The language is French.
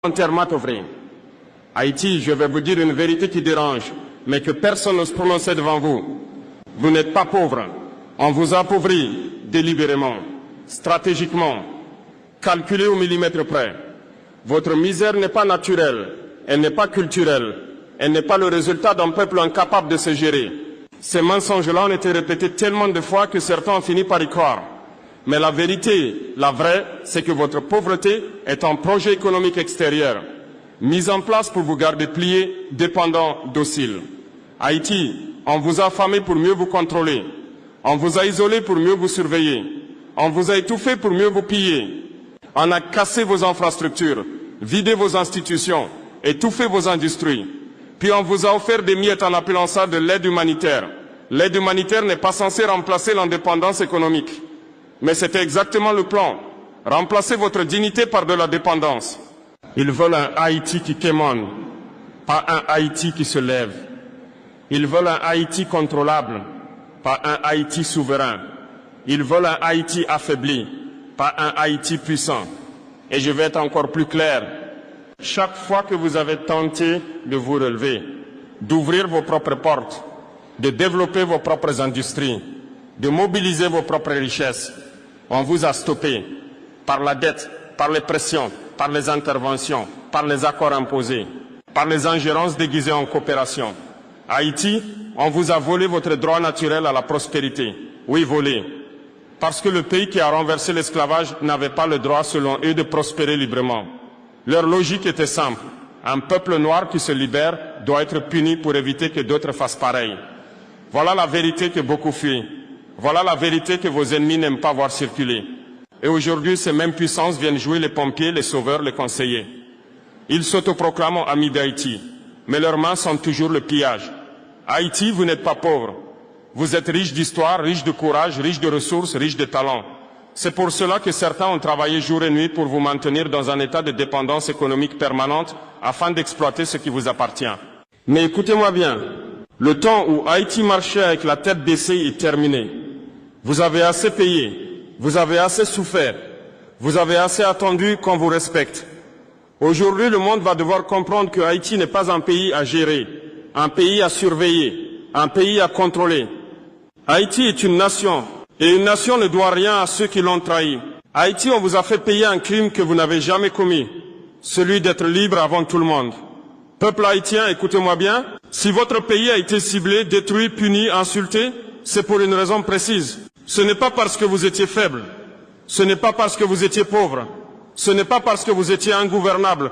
Vrai. Haïti, je vais vous dire une vérité qui dérange, mais que personne n'ose prononcer devant vous. Vous n'êtes pas pauvre. On vous appauvrit délibérément, stratégiquement, calculé au millimètre près. Votre misère n'est pas naturelle, elle n'est pas culturelle, elle n'est pas le résultat d'un peuple incapable de se gérer. Ces mensonges-là ont été répétés tellement de fois que certains ont fini par y croire. Mais la vérité, la vraie, c'est que votre pauvreté est un projet économique extérieur, mis en place pour vous garder pliés, dépendants, dociles. Haïti, on vous a affamé pour mieux vous contrôler. On vous a isolé pour mieux vous surveiller. On vous a étouffé pour mieux vous piller. On a cassé vos infrastructures, vidé vos institutions, étouffé vos industries. Puis on vous a offert des miettes en appelant ça de l'aide humanitaire. L'aide humanitaire n'est pas censée remplacer l'indépendance économique. Mais c'était exactement le plan. Remplacer votre dignité par de la dépendance. Ils veulent un Haïti qui quémande, pas un Haïti qui se lève. Ils veulent un Haïti contrôlable, pas un Haïti souverain. Ils veulent un Haïti affaibli, pas un Haïti puissant. Et je vais être encore plus clair. Chaque fois que vous avez tenté de vous relever, d'ouvrir vos propres portes, de développer vos propres industries, de mobiliser vos propres richesses, on vous a stoppé par la dette, par les pressions, par les interventions, par les accords imposés, par les ingérences déguisées en coopération. Haïti, on vous a volé votre droit naturel à la prospérité. Oui, volé. Parce que le pays qui a renversé l'esclavage n'avait pas le droit, selon eux, de prospérer librement. Leur logique était simple. Un peuple noir qui se libère doit être puni pour éviter que d'autres fassent pareil. Voilà la vérité que beaucoup fuient. Voilà la vérité que vos ennemis n'aiment pas voir circuler. Et aujourd'hui, ces mêmes puissances viennent jouer les pompiers, les sauveurs, les conseillers. Ils s'autoproclament amis d'Haïti, mais leurs mains sont toujours le pillage. Haïti, vous n'êtes pas pauvre. Vous êtes riche d'histoire, riche de courage, riche de ressources, riche de talents. C'est pour cela que certains ont travaillé jour et nuit pour vous maintenir dans un état de dépendance économique permanente afin d'exploiter ce qui vous appartient. Mais écoutez-moi bien, le temps où Haïti marchait avec la tête baissée est terminé. Vous avez assez payé, vous avez assez souffert, vous avez assez attendu qu'on vous respecte. Aujourd'hui, le monde va devoir comprendre que Haïti n'est pas un pays à gérer, un pays à surveiller, un pays à contrôler. Haïti est une nation, et une nation ne doit rien à ceux qui l'ont trahi. Haïti, on vous a fait payer un crime que vous n'avez jamais commis, celui d'être libre avant tout le monde. Peuple haïtien, écoutez-moi bien, si votre pays a été ciblé, détruit, puni, insulté, c'est pour une raison précise. Ce n'est pas parce que vous étiez faible, ce n'est pas parce que vous étiez pauvre, ce n'est pas parce que vous étiez ingouvernable,